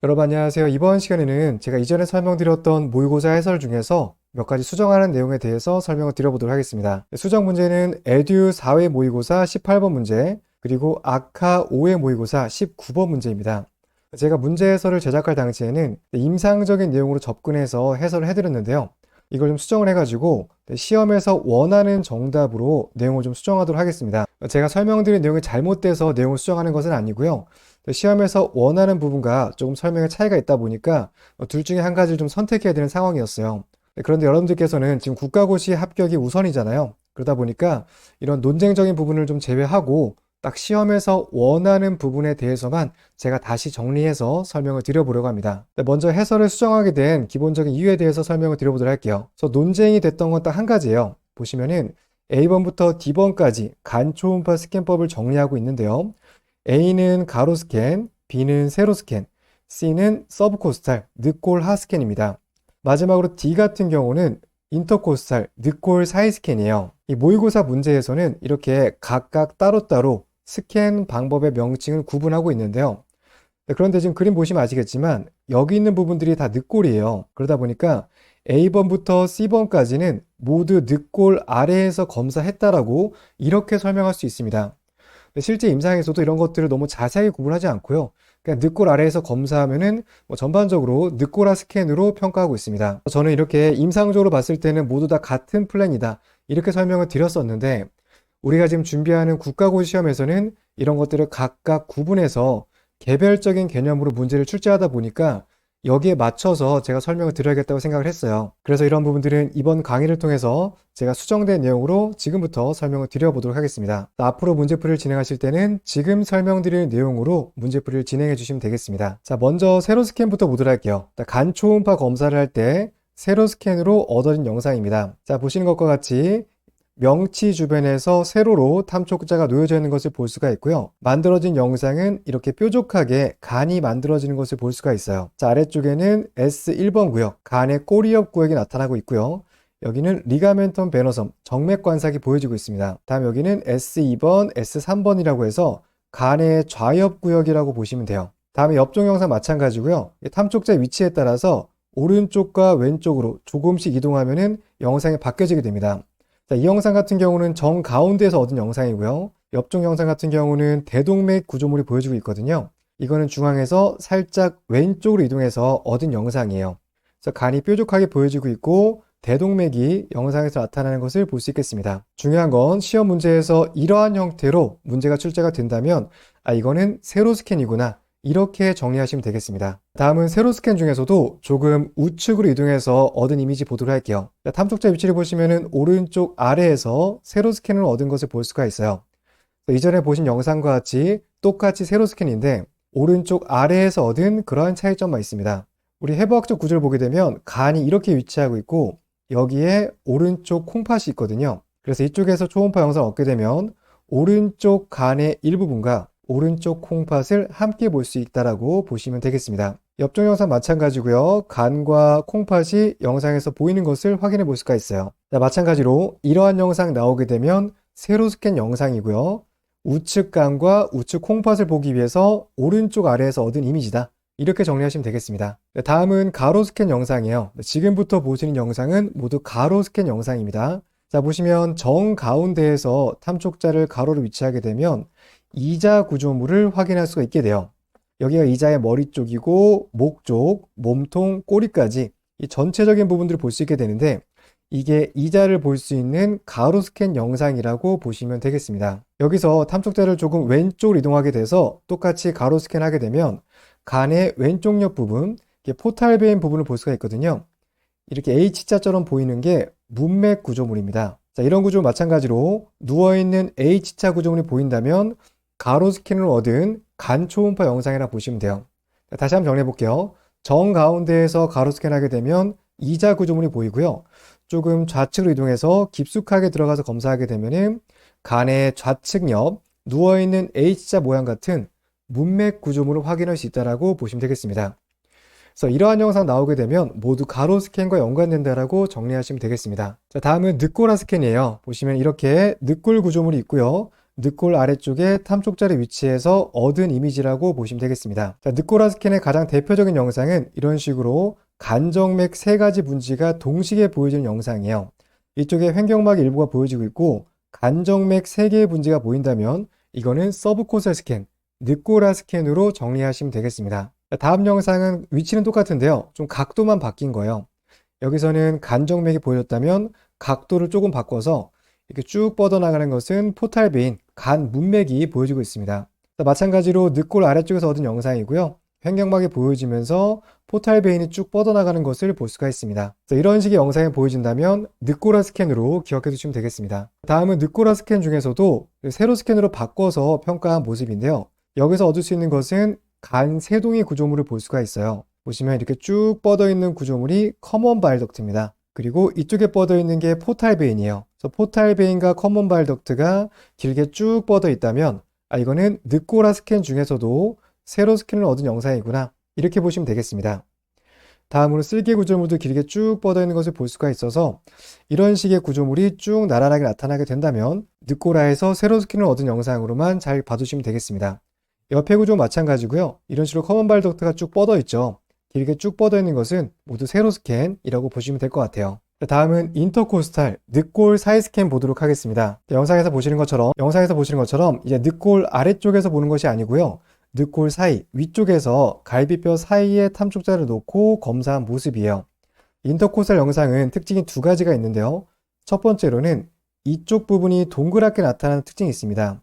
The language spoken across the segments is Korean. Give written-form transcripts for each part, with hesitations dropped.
여러분 안녕하세요. 이번 시간에는 제가 이전에 설명드렸던 모의고사 해설 중에서 몇 가지 수정하는 내용에 대해서 설명을 드려보도록 하겠습니다. 수정 문제는 에듀 4회 모의고사 18번 문제, 그리고 아카 5회 모의고사 19번 문제입니다. 제가 문제 해설을 제작할 당시에는 임상적인 내용으로 접근해서 해설을 해드렸는데요. 이걸 좀 수정을 해가지고 시험에서 원하는 정답으로 내용을 좀 수정하도록 하겠습니다. 제가 설명드린 내용이 잘못돼서 내용을 수정하는 것은 아니고요. 시험에서 원하는 부분과 조금 설명의 차이가 있다 보니까 둘 중에 한 가지를 좀 선택해야 되는 상황이었어요. 그런데 여러분들께서는 지금 국가고시 합격이 우선이잖아요. 그러다 보니까 이런 논쟁적인 부분을 좀 제외하고 딱 시험에서 원하는 부분에 대해서만 제가 다시 정리해서 설명을 드려보려고 합니다. 먼저 해설을 수정하게 된 기본적인 이유에 대해서 설명을 드려보도록 할게요. 그래서 논쟁이 됐던 건 딱 한 가지예요. 보시면은 A번부터 D번까지 간초음파 스캔법을 정리하고 있는데요. A는 가로 스캔, B는 세로 스캔, C는 서브코스탈, 늑골 하 스캔입니다. 마지막으로 D 같은 경우는 인터코스탈, 늑골 사이 스캔이에요. 이 모의고사 문제에서는 이렇게 각각 따로따로 스캔 방법의 명칭을 구분하고 있는데요. 그런데 지금 그림 보시면 아시겠지만 여기 있는 부분들이 다 늑골이에요. 그러다 보니까 A번부터 C번까지는 모두 늑골 아래에서 검사했다라고 이렇게 설명할 수 있습니다. 실제 임상에서도 이런 것들을 너무 자세하게 구분하지 않고요. 그냥 늑골 아래에서 검사하면은 전반적으로 늑골화 스캔으로 평가하고 있습니다. 저는 이렇게 임상적으로 봤을 때는 모두 다 같은 플랜이다. 이렇게 설명을 드렸었는데 우리가 지금 준비하는 국가고시 시험에서는 이런 것들을 각각 구분해서 개별적인 개념으로 문제를 출제하다 보니까 여기에 맞춰서 제가 설명을 드려야겠다고 생각을 했어요. 그래서 이런 부분들은 이번 강의를 통해서 제가 수정된 내용으로 지금부터 설명을 드려보도록 하겠습니다. 앞으로 문제풀이를 진행하실 때는 지금 설명드릴 내용으로 문제풀이를 진행해 주시면 되겠습니다. 자, 먼저 세로 스캔부터 보도록 할게요. 간 초음파 검사를 할 때 세로 스캔으로 얻어진 영상입니다. 자, 보시는 것과 같이 명치 주변에서 세로로 탐촉자가 놓여져 있는 것을 볼 수가 있고요. 만들어진 영상은 이렇게 뾰족하게 간이 만들어지는 것을 볼 수가 있어요. 자, 아래쪽에는 S1번 구역, 간의 꼬리 옆 구역이 나타나고 있고요. 여기는 리가멘텀 베너섬, 정맥 관삭이 보여지고 있습니다. 다음 여기는 S2번, S3번이라고 해서 간의 좌엽 구역이라고 보시면 돼요. 다음에 옆쪽 영상 마찬가지고요. 탐촉자 위치에 따라서 오른쪽과 왼쪽으로 조금씩 이동하면은 영상이 바뀌어지게 됩니다. 자, 이 영상 같은 경우는 정 가운데에서 얻은 영상이고요. 옆쪽 영상 같은 경우는 대동맥 구조물이 보여지고 있거든요. 이거는 중앙에서 살짝 왼쪽으로 이동해서 얻은 영상이에요. 그래서 간이 뾰족하게 보여지고 있고 대동맥이 영상에서 나타나는 것을 볼 수 있겠습니다. 중요한 건 시험 문제에서 이러한 형태로 문제가 출제가 된다면 이거는 세로 스캔이구나. 이렇게 정리하시면 되겠습니다. 다음은 세로 스캔 중에서도 조금 우측으로 이동해서 얻은 이미지 보도록 할게요. 탐촉자 위치를 보시면은 오른쪽 아래에서 세로 스캔을 얻은 것을 볼 수가 있어요. 이전에 보신 영상과 같이 똑같이 세로 스캔인데 오른쪽 아래에서 얻은 그러한 차이점만 있습니다. 우리 해부학적 구조를 보게 되면 간이 이렇게 위치하고 있고 여기에 오른쪽 콩팥이 있거든요. 그래서 이쪽에서 초음파 영상을 얻게 되면 오른쪽 간의 일부분과 오른쪽 콩팥을 함께 볼 수 있다라고 보시면 되겠습니다. 옆쪽 영상 마찬가지고요. 간과 콩팥이 영상에서 보이는 것을 확인해 볼 수가 있어요. 자, 마찬가지로 이러한 영상 나오게 되면 세로 스캔 영상이고요. 우측 간과 우측 콩팥을 보기 위해서 오른쪽 아래에서 얻은 이미지다. 이렇게 정리하시면 되겠습니다. 다음은 가로 스캔 영상이에요. 지금부터 보시는 영상은 모두 가로 스캔 영상입니다. 자, 보시면 정 가운데에서 탐촉자를 가로로 위치하게 되면 이자 구조물을 확인할 수가 있게 돼요. 여기가 이자의 머리 쪽이고 목 쪽, 몸통, 꼬리까지 이 전체적인 부분들을 볼 수 있게 되는데 이게 이자를 볼 수 있는 가로 스캔 영상이라고 보시면 되겠습니다. 여기서 탐촉자를 조금 왼쪽으로 이동하게 돼서 똑같이 가로 스캔하게 되면 간의 왼쪽 옆 부분, 포탈베인 부분을 볼 수가 있거든요. 이렇게 H자처럼 보이는 게 문맥 구조물입니다. 자, 이런 구조물 마찬가지로 누워있는 H자 구조물이 보인다면 가로 스캔을 얻은 간 초음파 영상이라 보시면 돼요. 자, 다시 한번 정리해 볼게요. 정 가운데에서 가로 스캔하게 되면 이자 구조물이 보이고요. 조금 좌측으로 이동해서 깊숙하게 들어가서 검사하게 되면은 간의 좌측 옆 누워있는 H자 모양 같은 문맥 구조물을 확인할 수 있다고 보시면 되겠습니다. 그래서 이러한 영상 나오게 되면 모두 가로 스캔과 연관된다라고 정리하시면 되겠습니다. 자, 다음은 늑골화 스캔이에요. 보시면 이렇게 늑골 구조물이 있고요. 늑골 아래쪽에 탐촉자를 위치해서 얻은 이미지라고 보시면 되겠습니다. 자, 늑골화 스캔의 가장 대표적인 영상은 이런 식으로 간정맥 세 가지 분지가 동시에 보여지는 영상이에요. 이쪽에 횡격막 일부가 보여지고 있고 간정맥 세 개의 분지가 보인다면 이거는 서브코스탈 스캔, 늑골화 스캔으로 정리하시면 되겠습니다. 자, 다음 영상은 위치는 똑같은데요. 좀 각도만 바뀐 거예요. 여기서는 간정맥이 보여졌다면 각도를 조금 바꿔서 이렇게 쭉 뻗어나가는 것은 포탈베인, 간 문맥이 보여지고 있습니다. 마찬가지로 늑골 아래쪽에서 얻은 영상이고요. 횡격막이 보여지면서 포탈베인이 쭉 뻗어나가는 것을 볼 수가 있습니다. 이런 식의 영상이 보여진다면 늑골화 스캔으로 기억해 두시면 되겠습니다. 다음은 늑골화 스캔 중에서도 세로 스캔으로 바꿔서 평가한 모습인데요. 여기서 얻을 수 있는 것은 간 세동의 구조물을 볼 수가 있어요. 보시면 이렇게 쭉 뻗어 있는 구조물이 커먼 바일 덕트입니다. 그리고 이쪽에 뻗어 있는 게 포탈베인이에요. 그래서 포탈베인과 커먼 바일 덕트가 길게 쭉 뻗어 있다면 이거는 늑골화 스캔 중에서도 세로 스캔을 얻은 영상이구나, 이렇게 보시면 되겠습니다. 다음으로 쓸개 구조물도 길게 쭉 뻗어 있는 것을 볼 수가 있어서 이런 식의 구조물이 쭉 나란하게 나타나게 된다면 늑골화에서 세로 스캔을 얻은 영상으로만 잘 봐두시면 되겠습니다. 옆에 구조 마찬가지고요. 이런 식으로 커먼 바일 덕트가 쭉 뻗어 있죠. 길게 쭉 뻗어 있는 것은 모두 세로 스캔이라고 보시면 될 것 같아요. 다음은 인터코스탈, 늑골 사이 스캔 보도록 하겠습니다. 영상에서 보시는 것처럼 이제 늑골 아래쪽에서 보는 것이 아니고요. 늑골 사이, 위쪽에서 갈비뼈 사이에 탐촉자를 놓고 검사한 모습이에요. 인터코스탈 영상은 특징이 두 가지가 있는데요. 첫 번째로는 이쪽 부분이 동그랗게 나타나는 특징이 있습니다.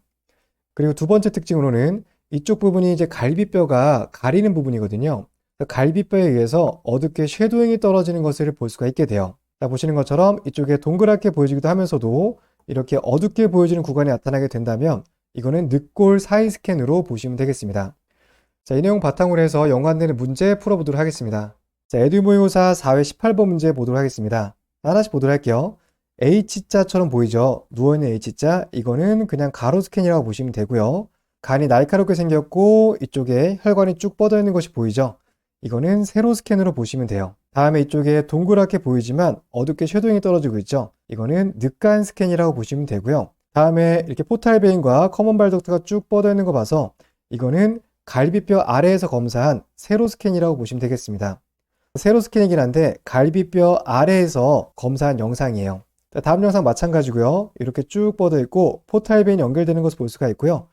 그리고 두 번째 특징으로는 이쪽 부분이 이제 갈비뼈가 가리는 부분이거든요. 갈비뼈에 의해서 어둡게 섀도잉이 떨어지는 것을 볼 수가 있게 돼요. 자, 보시는 것처럼 이쪽에 동그랗게 보여지기도 하면서도 이렇게 어둡게 보여지는 구간이 나타나게 된다면 이거는 늑골 사이 스캔으로 보시면 되겠습니다. 자, 이 내용 바탕으로 해서 연관되는 문제 풀어보도록 하겠습니다. 자, 에듀 모의고사 4회 18번 문제 보도록 하겠습니다. 하나씩 보도록 할게요. H자처럼 보이죠? 누워있는 H자, 이거는 그냥 가로 스캔이라고 보시면 되고요. 간이 날카롭게 생겼고 이쪽에 혈관이 쭉 뻗어 있는 것이 보이죠? 이거는 세로 스캔으로 보시면 돼요. 다음에 이쪽에 동그랗게 보이지만 어둡게 섀도잉이 떨어지고 있죠? 이거는 늑간 스캔이라고 보시면 되고요. 다음에 이렇게 포탈베인과 커먼 바일 덕트가 쭉 뻗어 있는 거 봐서 이거는 갈비뼈 아래에서 검사한 세로 스캔이라고 보시면 되겠습니다. 세로 스캔이긴 한데 갈비뼈 아래에서 검사한 영상이에요. 다음 영상 마찬가지고요. 이렇게 쭉 뻗어 있고 포탈베인이 연결되는 것을 볼 수가 있고요.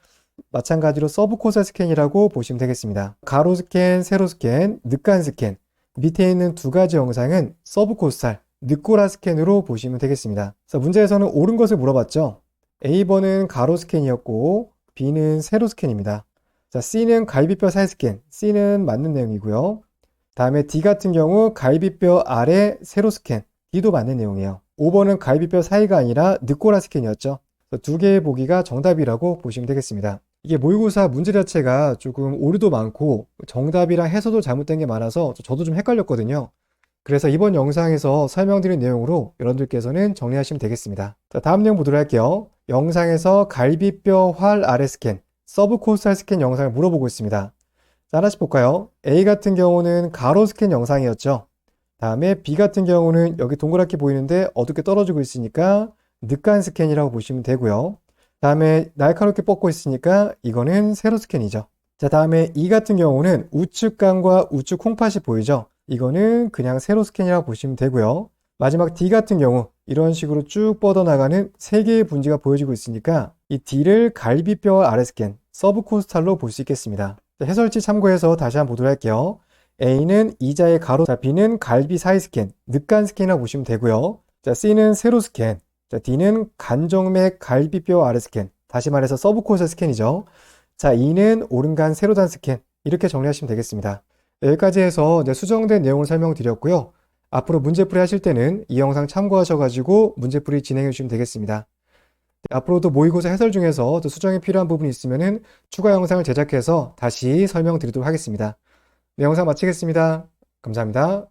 마찬가지로 서브코스탈 스캔이라고 보시면 되겠습니다. 가로 스캔, 세로 스캔, 늑간 스캔, 밑에 있는 두 가지 영상은 서브코스탈, 늑골화 스캔으로 보시면 되겠습니다. 그래서 문제에서는 옳은 것을 물어봤죠. A번은 가로 스캔이었고 B는 세로 스캔입니다. 자, C는 갈비뼈 사이 스캔, C는 맞는 내용이고요. 다음에 D 같은 경우 갈비뼈 아래 세로 스캔, D도 맞는 내용이에요. 5번은 갈비뼈 사이가 아니라 늑골화 스캔이었죠. 두 개의 보기가 정답이라고 보시면 되겠습니다. 이게 모의고사 문제 자체가 조금 오류도 많고 정답이랑 해석도 잘못된 게 많아서 저도 좀 헷갈렸거든요. 그래서 이번 영상에서 설명드린 내용으로 여러분들께서는 정리하시면 되겠습니다. 자, 다음 내용 보도록 할게요. 영상에서 갈비뼈 활 아래 스캔, 서브코스탈 스캔 영상을 물어보고 있습니다. 자, 하나씩 볼까요? A 같은 경우는 가로 스캔 영상이었죠. 다음에 B 같은 경우는 여기 동그랗게 보이는데 어둡게 떨어지고 있으니까 늑간 스캔이라고 보시면 되고요. 다음에 날카롭게 뻗고 있으니까 이거는 세로 스캔이죠. 자, 다음에 E 같은 경우는 우측 간과 우측 콩팥이 보이죠. 이거는 그냥 세로 스캔이라고 보시면 되고요. 마지막 D 같은 경우 이런 식으로 쭉 뻗어나가는 세 개의 분지가 보여지고 있으니까 이 D를 갈비뼈 아래 스캔, 서브코스탈로 볼 수 있겠습니다. 자, 해설지 참고해서 다시 한번 보도록 할게요. A는 이자의 가로, 자, B는 갈비 사이 스캔, 늑간 스캔이라고 보시면 되고요. 자, C는 세로 스캔, 자, D는 간정맥 갈비뼈 아래 스캔, 다시 말해서 서브코스탈 스캔이죠. 자, E는 오른간 세로단 스캔, 이렇게 정리하시면 되겠습니다. 여기까지 해서 수정된 내용을 설명드렸고요. 앞으로 문제풀이 하실 때는 이 영상 참고하셔가지고 문제풀이 진행해 주시면 되겠습니다. 앞으로도 모의고사 해설 중에서 또 수정이 필요한 부분이 있으면 추가 영상을 제작해서 다시 설명드리도록 하겠습니다. 네, 영상 마치겠습니다. 감사합니다.